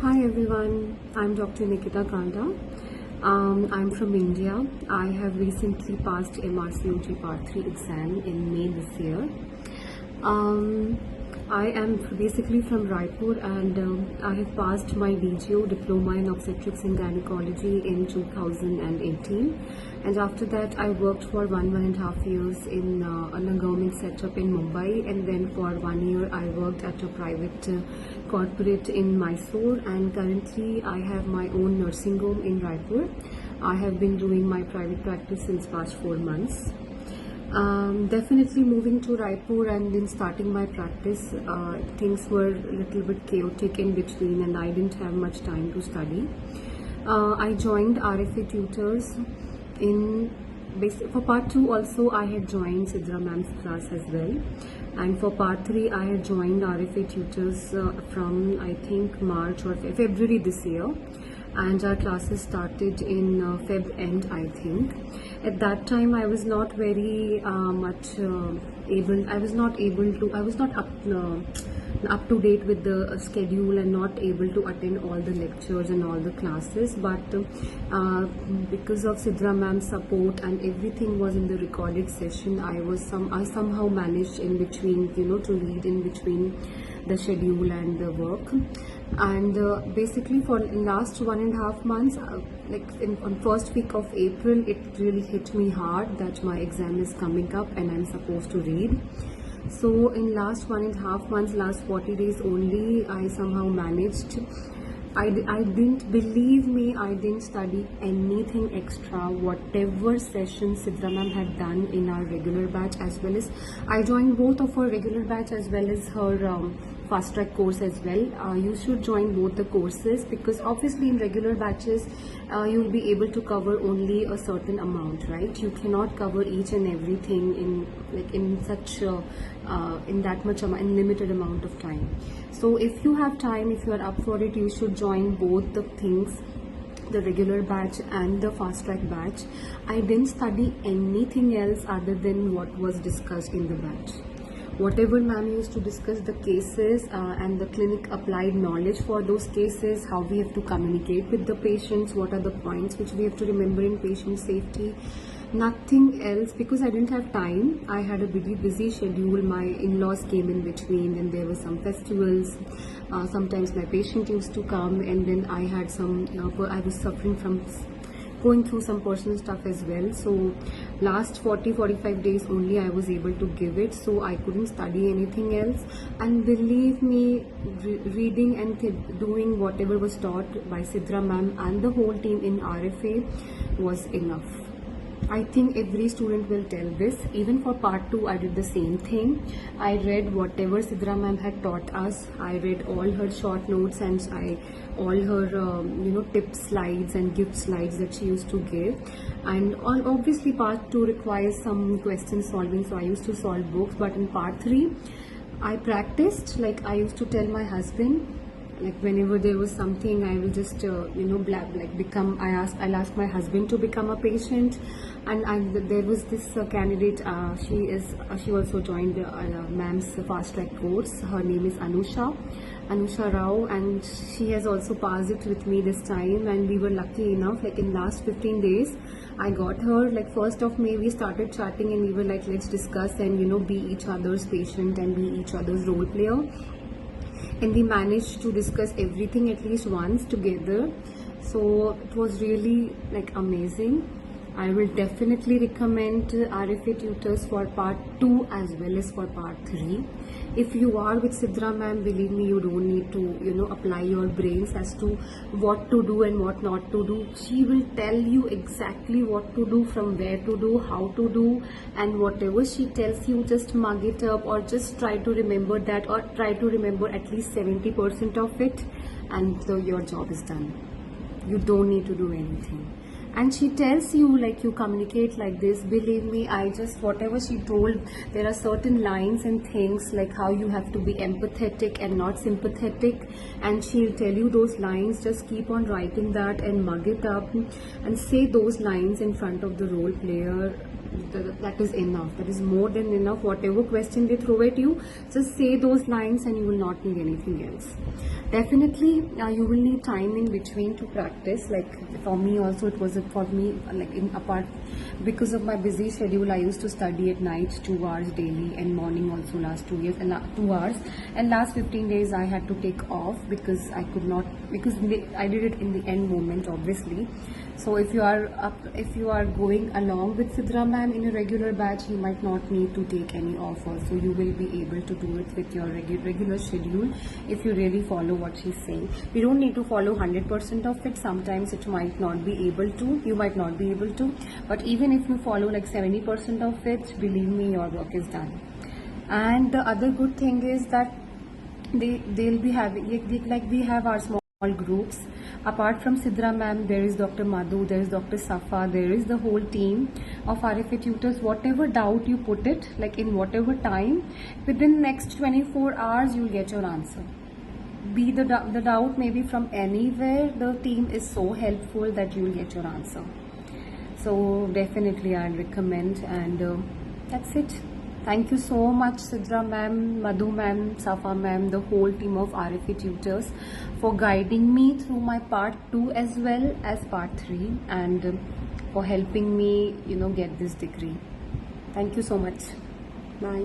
Hi everyone, I'm Dr. Nikita Kanda. I'm from India. I have recently passed MRCOG Part 3 exam in May this year. Um, I am basically from Raipur and I have passed my DGO Diploma in Obstetrics and Gynecology in 2018, and after that I worked for 1.5 years in a government setup in Mumbai, and then for 1 year I worked at a private corporate in Mysore, and currently I have my own nursing home in Raipur. I have been doing my private practice since past 4 months. Definitely moving to Raipur and then starting my practice, things were a little bit chaotic in between and I didn't have much time to study. I joined RFA tutors for part 2 also. I had joined Sidra ma'am's class as well, and for part 3 I had joined RFA tutors from I think March or February this year, and our classes started in Feb end, I think. At that time I was not very much able, I was not up to date with the schedule and not able to attend all the lectures and all the classes, but because of Sidra ma'am's support and everything was in the recorded session, I somehow managed in between, to read in between the schedule and the work. And basically for last 1.5 months, on first week of April, it really hit me hard that my exam is coming up and I'm supposed to read. So in last 1.5 months, last 40 days only, I somehow managed. I didn't, believe me, I didn't study anything extra. Whatever sessions Sidra ma'am had done in our regular batch, as well as I joined both of her regular batch as well as her fast track course as well. You should join both the courses, because obviously in regular batches you'll be able to cover only a certain amount, right? You cannot cover each and everything in limited amount of time. So if you have time, if you are up for it, you should join both the things, the regular batch and the fast track batch. I didn't study anything else other than what was discussed in the batch. Whatever ma'am used to discuss the cases and the clinic applied knowledge for those cases, how we have to communicate with the patients, what are the points which we have to remember in patient safety. Nothing else, because I didn't have time. I had a really busy schedule. My in-laws came in between and there were some festivals. Sometimes my patient used to come, and then I had I was suffering from going through some personal stuff as well. So last 40-45 days only I was able to give it, so I couldn't study anything else. And believe me, reading and doing whatever was taught by Sidra ma'am and the whole team in RFA was enough. I think every student will tell this. Even for part 2 I did the same thing. I read whatever Sidra ma'am had taught us. I read all her short notes and all her tip slides and gift slides that she used to give. And obviously part 2 requires some question solving, so I used to solve books. But in part 3 I practiced. Like, I used to tell my husband, like, whenever there was something, I will just I'll ask my husband to become a patient. And there was this candidate, she also joined ma'am's fast track course. Her name is Anusha Rao, and she has also passed it with me this time. And we were lucky enough, like in last 15 days I got her. Like 1st of May we started chatting and we were like, let's discuss and be each other's patient and be each other's role player. And we managed to discuss everything at least once together. So it was really like amazing. I will definitely recommend RFA tutors for part 2 as well as for part 3. If you are with Sidra ma'am, believe me, you don't need to apply your brains as to what to do and what not to do. She will tell you exactly what to do, from where to do, how to do, and whatever she tells you, just mug it up or just try to remember that, or try to remember at least 70% of it, and your job is done. You don't need to do anything. And she tells you, like, you communicate like this. Believe me, whatever she told, there are certain lines and things like how you have to be empathetic and not sympathetic, and she'll tell you those lines. Just keep on writing that and mug it up and say those lines in front of the role player. That is enough. That is more than enough. Whatever question they throw at you, just say those lines and you will not need anything else. Definitely, you will need time in between to practice. Like for me also, it was for me like in apart because of my busy schedule. I used to study at night 2 hours daily and morning also last 2 years and 2 hours. And last 15 days I had to take off because I could not, because I did it in the end moment obviously. So if you are going along with Sidra ma'am in a regular batch, you might not need to take any offer. So you will be able to do it with your regular schedule if you really follow what she's saying. You don't need to follow 100% of it. Sometimes it might not be able to. You might not be able to. But even if you follow like 70% of it, believe me, your work is done. And the other good thing is that they'll be having like we have our small groups. Apart from Sidra ma'am, there is Dr. Madhu, there is Dr. Safa, there is the whole team of RFA tutors. Whatever doubt you put it, like in whatever time, within next 24 hours you'll get your answer. Be the doubt maybe from anywhere, the team is so helpful that you'll get your answer. So definitely I'll recommend, and that's it. Thank you so much Sidra ma'am, Madhu ma'am, Safa ma'am, the whole team of RFA tutors for guiding me through my part 2 as well as part 3, and for helping me, get this degree. Thank you so much. Bye.